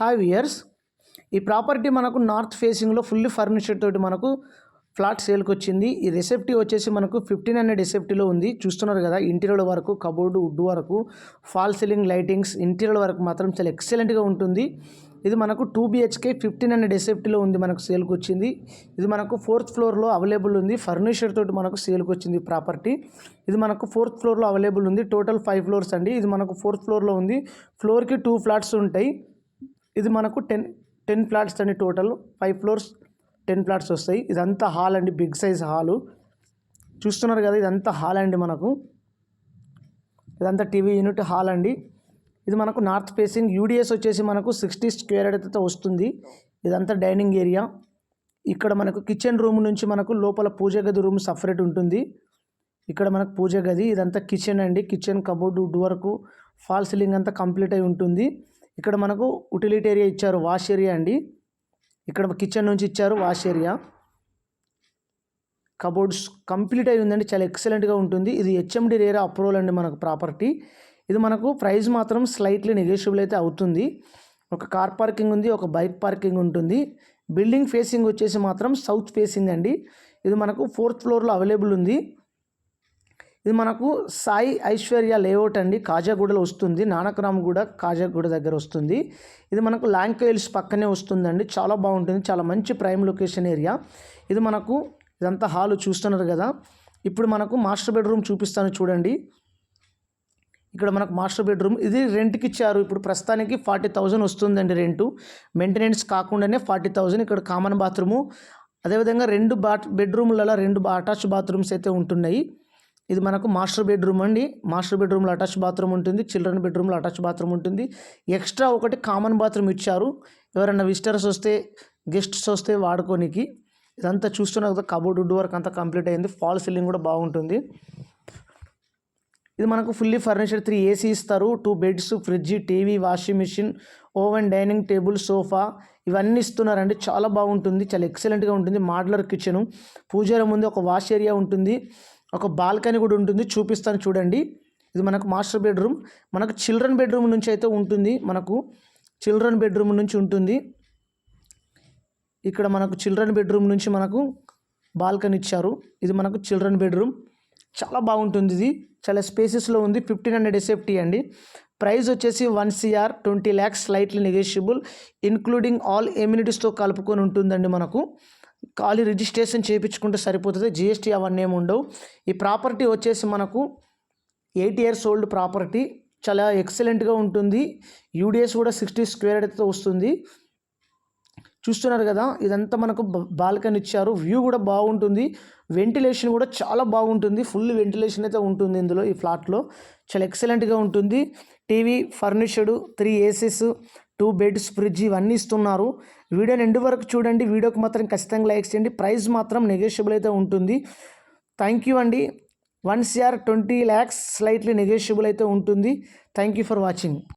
Hi viewers, ఈ property మనకు north ఫేసింగ్లో ఫుల్లీ ఫర్నిచర్ తోటి మనకు ఫ్లాట్ సేల్కి వచ్చింది. ఈ రిసెప్టీ వచ్చేసి మనకు 1500 ఎస్ఎఫ్టీలో ఉంది. చూస్తున్నారు కదా, ఇంటీరియర్ వరకు, కబోర్డు, వుడ్ వరకు, ఫాల్ సీలింగ్, లైటింగ్స్, ఇంటీరియర్ వరకు మాత్రం చాలా ఎక్సలెంట్గా ఉంటుంది. ఇది మనకు 2 BHK 1500 ఎస్ఎఫ్టీలో ఉంది, మనకు సేల్కి వచ్చింది. ఇది మనకు 4th ఫ్లోర్లో అవైలబుల్ ఉంది. ఫర్నిచర్ తోటి మనకు సేల్కి వచ్చింది ప్రాపర్టీ. ఇది మనకు 4th ఫ్లోర్లో అవైలబుల్ ఉంది. టోటల్ 5 ఫ్లోర్స్ అండి. ఇది మనకు 4th ఫ్లోర్లో ఉంది. ఫ్లోర్కి 2 ఫ్లాట్స్ ఉంటాయి. ఇది మనకు 10 ఫ్లాట్స్ అండి. టోటల్ 5 ఫ్లోర్స్ 10 ఫ్లాట్స్ వస్తాయి. ఇదంతా హాల్ అండి, బిగ్ సైజ్ హాలు. చూస్తున్నారు కదా, ఇదంతా హాల్ అండి. మనకు ఇదంతా టీవీ యూనిట్ హాల్ అండి. ఇది మనకు నార్త్ ఫేసింగ్. యూడిఎస్ వచ్చేసి మనకు 60 స్క్వేర్ యార్డ్ వస్తుంది. ఇదంతా డైనింగ్ ఏరియా. ఇక్కడ మనకు కిచెన్ రూమ్ నుంచి మనకు లోపల పూజ గది రూమ్ సపరేట్ ఉంటుంది. ఇక్కడ మనకు పూజ గది, ఇదంతా కిచెన్ అండి. కిచెన్, కబోర్డు, వుడ్ వరకు, ఫాల్ సీలింగ్ అంతా కంప్లీట్ అయి ఉంటుంది. ఇక్కడ మనకు యుటిలిటీ ఏరియా ఇచ్చారు, వాష్ ఏరియా అండి. ఇక్కడ కిచెన్ నుంచి ఇచ్చారు వాష్ ఏరియా. కబోర్డ్స్ కంప్లీట్ అయి ఉందండి, చాలా ఎక్సలెంట్గా ఉంటుంది. ఇది HMD రేరా అప్రూవల్ అండి మనకు ప్రాపర్టీ. ఇది మనకు ప్రైస్ మాత్రం స్లైట్లీ నెగోషియబుల్ అయితే అవుతుంది. ఒక కార్ పార్కింగ్ ఉంది, ఒక బైక్ పార్కింగ్ ఉంటుంది. బిల్డింగ్ ఫేసింగ్ వచ్చేసి మాత్రం సౌత్ ఫేసింగ్ అండి. ఇది మనకు 4th ఫ్లోర్లో అవైలబుల్ ఉంది. ఇది మనకు సాయి ఐశ్వర్య లేఅవుట్ అండి, కాజాగూడలో వస్తుంది. నానక్రామ్గూడ, కాజాగూడ దగ్గర వస్తుంది. ఇది మనకు లాంకో హిల్స్ పక్కనే వస్తుందండి. చాలా బాగుంటుంది, చాలా మంచి ప్రైమ్ లొకేషన్ ఏరియా. ఇది మనకు ఇదంతా హాలు చూస్తున్నారు కదా. ఇప్పుడు మనకు మాస్టర్ బెడ్రూమ్ చూపిస్తాను చూడండి. ఇక్కడ మనకు మాస్టర్ బెడ్రూమ్, ఇది రెంట్కి ఇచ్చారు. ఇప్పుడు ప్రస్తుతానికి 40,000 వస్తుందండి రెంటు. మెయింటెనెన్స్ కాకుండానే 40,000. ఇక్కడ కామన్ బాత్రూము, అదేవిధంగా 2 బెడ్రూమ్లలో 2 అటాచ్ బాత్రూమ్స్ అయితే ఉంటున్నాయి. ఇది మనకు మాస్టర్ బెడ్రూమ్ అండి. మాస్టర్ బెడ్రూమ్లో అటాచ్ బాత్రూమ్ ఉంటుంది. చిల్డ్రన్ బెడ్రూమ్లో అటాచ్ బాత్రూమ్ ఉంటుంది. ఎక్స్ట్రా ఒకటి కామన్ బాత్రూమ్ ఇచ్చారు, ఎవరైనా విజిటర్స్ వస్తే, గెస్ట్స్ వస్తే వాడుకోనికి. ఇదంతా చూస్తున్నారు కదా, కబోర్డ్, వుడ్ వర్క్ అంతా కంప్లీట్ అయింది. ఫాల్ సీలింగ్ కూడా బాగుంటుంది. ఇది మనకు ఫుల్లీ ఫర్నిచర్. 3 AC ఇస్తారు, 2 beds, fridge, TV, washing machine, oven, dining table, sofa ఇవన్నీ ఇస్తున్నారండి. చాలా బాగుంటుంది, చాలా ఎక్సలెంట్గా ఉంటుంది. మాడ్యులర్ కిచెను, పూజల ముందు ఒక వాష్ ఏరియా ఉంటుంది, ఒక బాల్కనీ కూడా ఉంటుంది. చూపిస్తాను చూడండి. ఇది మనకు మాస్టర్ బెడ్రూమ్. మనకు చిల్డ్రన్ బెడ్రూమ్ నుంచి అయితే ఉంటుంది. మనకు చిల్డ్రన్ బెడ్రూమ్ నుంచి ఉంటుంది. ఇక్కడ మనకు చిల్డ్రన్ బెడ్రూమ్ నుంచి మనకు బాల్కనీ ఇచ్చారు. ఇది మనకు చిల్డ్రన్ బెడ్రూమ్, చాలా బాగుంటుంది. ఇది చాలా స్పేసెస్లో ఉంది. 1500 ఎస్ఎఫ్టీ అండి. ప్రైస్ వచ్చేసి 1 CR 20 lakhs, slightly negotiable, including all ఎమ్యూనిటీస్తో కలుపుకొని ఉంటుందండి. మనకు ఖాళీ రిజిస్ట్రేషన్ చేయించుకుంటే సరిపోతుంది. GST అవన్నీ ఏమి ఉండవు. ఈ ప్రాపర్టీ వచ్చేసి మనకు 8 years ఓల్డ్ ప్రాపర్టీ, చాలా ఎక్సలెంట్గా ఉంటుంది. యూడిఎస్ కూడా 60 స్క్వేర్ యార్డ్తో వస్తుంది. చూస్తున్నారు కదా, ఇదంతా మనకు బాల్కనీ ఇచ్చారు. వ్యూ కూడా బాగుంటుంది. వెంటిలేషన్ కూడా చాలా బాగుంటుంది. ఫుల్ వెంటిలేషన్ అయితే ఉంటుంది ఇందులో, ఈ ఫ్లాట్లో. చాలా ఎక్సలెంట్గా ఉంటుంది. టీవీ, ఫర్నిచర్డ్, 3 ACs, 2 బెడ్స్, ఫ్రిడ్జ్ ఇవన్నీ ఇస్తున్నారు. వీడియోని ఎండ్ వరకు చూడండి. వీడియోకి మాత్రం ఖచ్చితంగా లైక్ చేయండి. ప్రైస్ మాత్రం నెగోషియబుల్ అయితే ఉంటుంది. థ్యాంక్ యూ అండి. 1 CR 20 lakhs, స్లైట్లీ నెగోషియబుల్ అయితే ఉంటుంది. Thank you for watching.